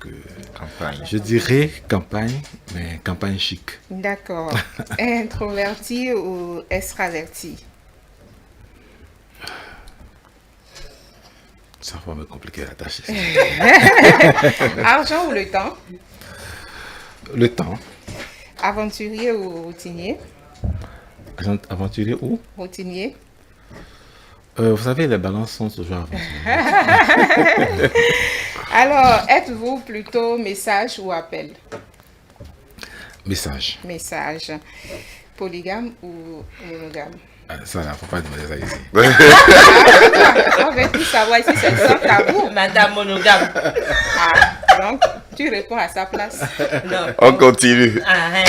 Campagne. je dirais campagne, mais campagne chic. D'accord. Introverti ou extraverti? Ça va me compliquer la tâche. Argent ou le temps? Le temps. Aventurier ou routinier? Aventurier où? Routinier. Vous savez, les balances sont toujours aventuriers. Alors, êtes-vous plutôt message ou appel? Message. Message. Polygame ou monogame? Ça, là, faut pas demander ça ici. On veut tout savoir ici, c'est sans tabou. Madame monogame. Ah, donc, tu réponds à sa place. Non. On continue. Ah, hein.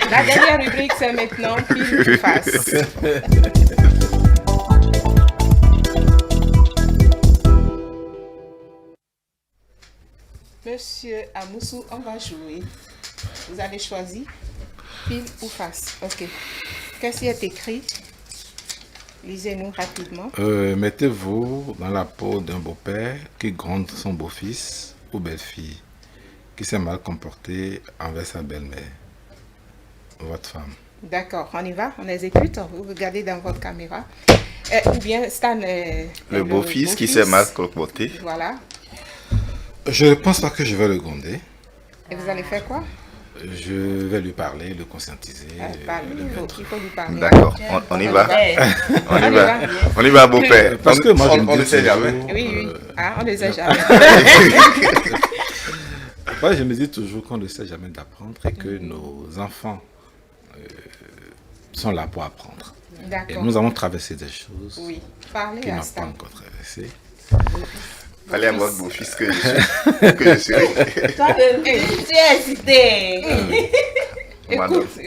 La dernière rubrique, c'est maintenant pile ou face. Monsieur Amoussou, on va jouer. Vous allez choisir pile ou face. Ok. Qu'est-ce qui est écrit? Lisez-nous rapidement. Mettez-vous dans la peau d'un beau-père qui gronde son beau-fils ou belle-fille, qui s'est mal comporté envers sa belle-mère, votre femme. D'accord, on y va, on exécute, vous regardez dans votre caméra. Ou bien Stan... le beau-fils qui s'est mal comporté. Voilà. Je ne pense pas que je vais le gronder. Et vous allez faire quoi? Je vais lui parler, le conscientiser. Il faut lui parler. D'accord, on y va. On y va, beau-père. Parce que moi, on ne sait jamais. Oui. On ne sait jamais. Ouais, je me dis toujours qu'on ne sait jamais d'apprendre et que nos enfants sont là pour apprendre. Et nous avons traversé des choses qu'ils n'ont pas encore traversées. Allez à moi, beau-fils, que je suis. Toi, tu es hésité.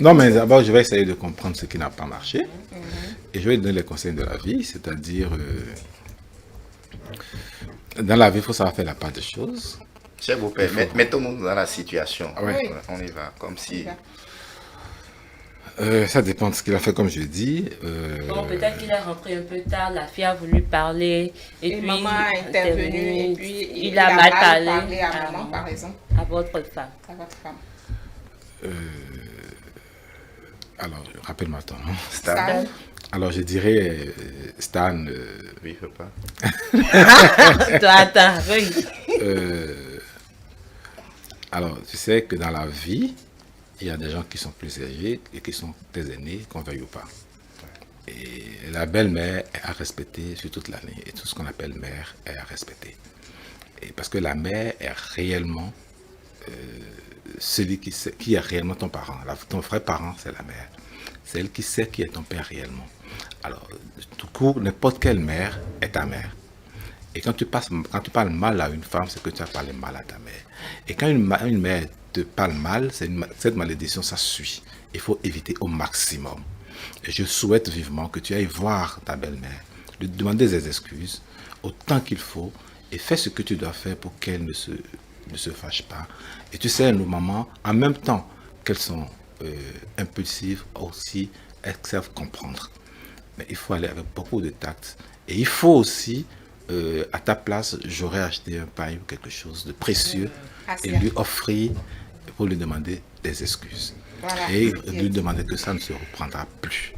Non, mais d'abord, je vais essayer de comprendre ce qui n'a pas marché. Et je vais donner les conseils de la vie, c'est-à-dire, dans la vie, il faut savoir faire la part des choses. Cher beau-père, mettons-nous dans la situation. Ouais. On y va, comme si... Ça dépend de ce qu'il a fait, comme je dis. Bon, peut-être qu'il est rentré un peu tard, la fille a voulu parler, et puis maman a intervenu, et puis il a mal parlé à maman, par exemple. À votre femme. À votre femme. Alors, rappelle-moi ton nom. Stan. Alors, je dirais Stan. Oui, je peux pas. Toi, attends, oui. Alors, tu sais que dans la vie, il y a des gens qui sont plus âgés et qui sont tes aînés, qu'on veuille ou pas. Et la belle-mère est à respecter sur toute l'année. Et tout ce qu'on appelle mère est à respecter. Et parce que la mère est réellement celui qui est réellement ton parent. Ton vrai parent, c'est la mère. C'est elle qui sait qui est ton père réellement. Alors, tout court, n'importe quelle mère est ta mère. Et quand tu parles mal à une femme, c'est que tu as parlé mal à ta mère. Et quand une mère te parle mal, cette malédiction, ça suit. Il faut éviter au maximum. Et je souhaite vivement que tu ailles voir ta belle-mère, lui demander des excuses autant qu'il faut et fais ce que tu dois faire pour qu'elle ne se fâche pas. Et tu sais, nos mamans, en même temps qu'elles sont impulsives, aussi, elles savent comprendre. Mais il faut aller avec beaucoup de tact. Et il faut aussi, à ta place, j'aurais acheté un pain ou quelque chose de précieux et lui offrir pour lui demander des excuses. Voilà. Et lui demander que ça ne se reprendra plus.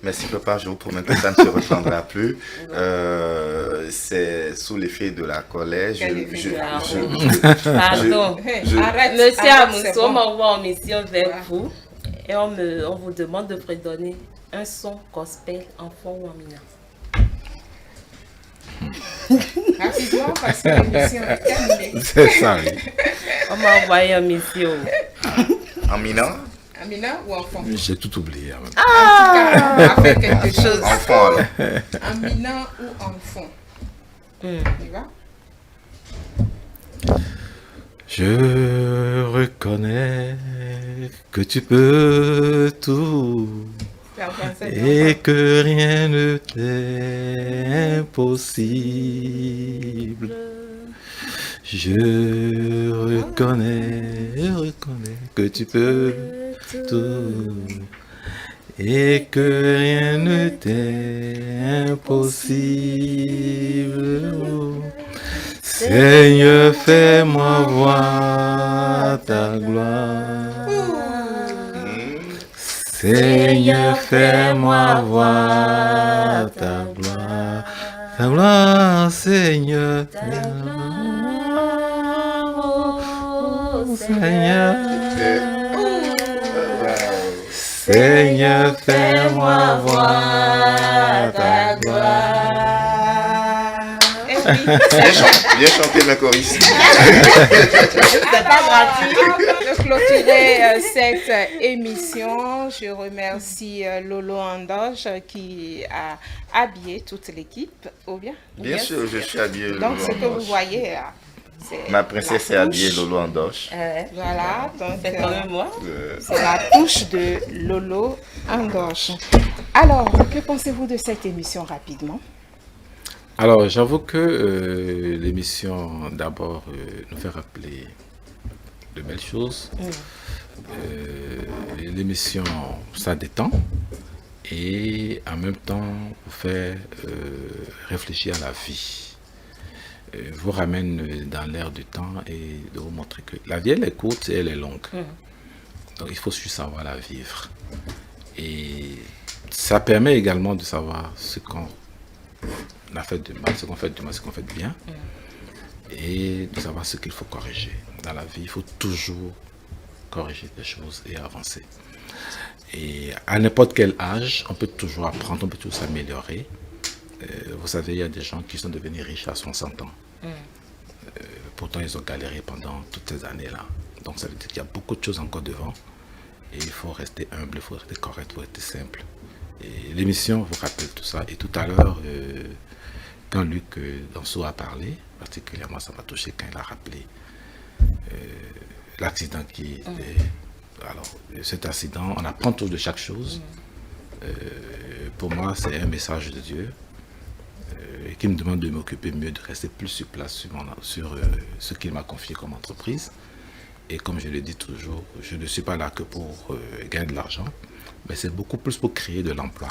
Merci papa, je vous promets que ça ne se reprendra plus. C'est sous l'effet de la colère. Pardon. Monsieur Amousso, on m'envoie en mission vers vous et on vous demande de prédonner un son gospel en fond ou en mineur. Rapidement, parce que l'émission est terminée. C'est ça, oui. On m'a envoyé en mission. En mineur? En mineur ou en fond? J'ai tout oublié. En tout cas, on va faire quelque chose. En fond, alors. En mineur ou en fond? Tu vas? Je reconnais que tu peux tout et que rien ne t'est impossible. Je reconnais que tu peux tout et que rien ne t'est impossible. Seigneur, fais-moi voir ta gloire. Seigneur, fais-moi voir ta gloire. Ta gloire, Seigneur. Seigneur. Seigneur, fais-moi voir ta gloire. Bien chanté, ma choriste. C'est pas gratuit. De clôturer cette émission, je remercie Lolo Andoche qui a habillé toute l'équipe. Ou bien? Bien sûr, je suis habillé. Donc, ce que vous voyez là, c'est ma princesse est habillée Lolo Andoche. Voilà, donc c'est quand même moi. C'est la touche de Lolo Andoche. Alors, que pensez-vous de cette émission rapidement? Alors, j'avoue que l'émission, d'abord, nous fait rappeler de belles choses. L'émission, ça détend. et en même temps vous faire réfléchir à la vie. Vous ramène dans l'air du temps et de vous montrer que la vie elle est courte et elle est longue. Donc il faut juste savoir la vivre. Et ça permet également de savoir ce qu'on a fait de mal, ce qu'on fait de mal, ce qu'on fait de bien. Et de savoir ce qu'il faut corriger. Dans la vie, il faut toujours corriger des choses et avancer. Et à n'importe quel âge, on peut toujours apprendre, on peut toujours s'améliorer. Vous savez, il y a des gens qui sont devenus riches à 60 ans. Pourtant, ils ont galéré pendant toutes ces années-là. Donc, ça veut dire qu'il y a beaucoup de choses encore devant. Et il faut rester humble, il faut rester correct, il faut rester simple. Et l'émission vous rappelle tout ça. Et tout à l'heure, quand Luc Danso a parlé, particulièrement, ça m'a touché quand il a rappelé l'accident qui était... Alors, cet accident, on apprend toujours de chaque chose. Pour moi, c'est un message de Dieu qui me demande de m'occuper mieux, de rester plus sur place sur ce qu'il m'a confié comme entreprise. Et comme je le dis toujours, je ne suis pas là que pour gagner de l'argent, mais c'est beaucoup plus pour créer de l'emploi.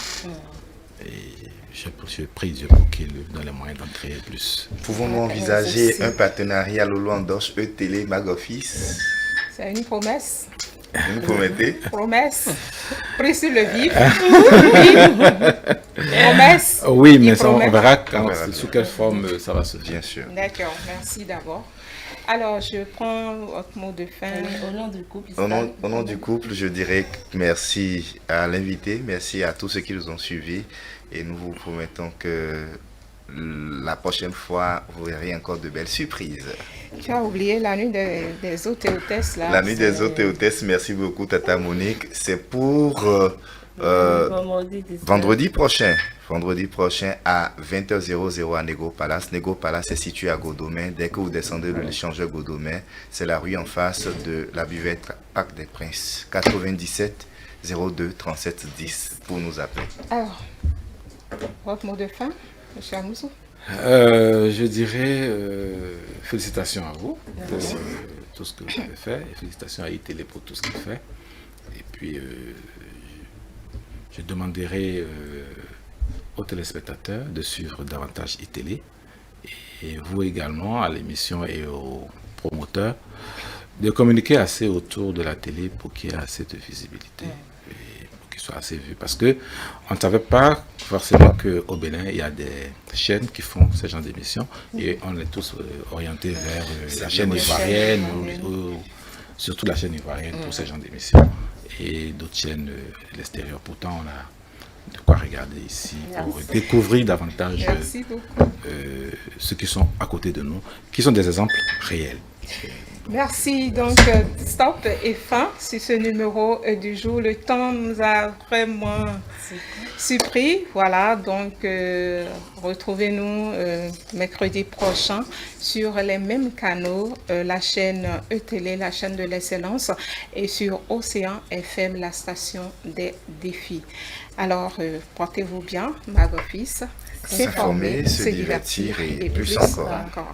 Et je prie Dieu pour qu'il donne les moyens d'en créer plus. Pouvons-nous envisager un partenariat Lolo Andoche, E-Télé, Mag-Office? C'est une promesse. Vous promettez? Promesse. Pris sur le vif. Promesse. Oui, mais ça, on verra sous quelle forme ça va se faire. Bien sûr. D'accord, merci d'abord. Alors, je prends votre mot de fin. Au nom du couple. Au nom du couple, je dirais merci à l'invité, merci à tous ceux qui nous ont suivis et nous vous promettons que la prochaine fois, vous verrez encore de belles surprises. Tu as oublié la nuit des hôtes et hôtesses là. La nuit des hôtes et hôtesses, merci beaucoup Tata Monique. C'est pour vendredi prochain à 20h00 à Nego Palace. Nego Palace est situé à Godomé. Dès que vous descendez de l'échangeur Godomé, c'est la rue en face de la buvette Parc des Princes. 97 02 37 10 pour nous appeler. Alors, votre mot de fin, M. Amoussou? Je dirais félicitations à vous pour tout ce que vous avez fait et félicitations à iTélé pour tout ce qu'il fait. Et puis, je demanderai aux téléspectateurs de suivre davantage iTélé et vous également à l'émission et aux promoteurs de communiquer assez autour de la télé pour qu'il y ait assez de visibilité et pour qu'il soit assez vu. Parce que on ne savait pas forcément qu'au Bénin, il y a des chaînes qui font ce genre d'émissions et on est tous orientés vers la chaîne ivoirienne ou surtout la chaîne ivoirienne pour ce genre d'émissions et d'autres chaînes de l'extérieur. Pourtant, on a de quoi regarder ici pour découvrir davantage ceux qui sont à côté de nous, qui sont des exemples réels. Merci. Donc, stop et fin sur ce numéro du jour. Le temps nous a vraiment surpris. Voilà, donc retrouvez-nous mercredi prochain sur les mêmes canaux, la chaîne E-Télé, la chaîne de l'excellence, et sur Océan FM, la station des défis. Alors, portez-vous bien, Mag-Office. S'informer, se divertir et plus encore.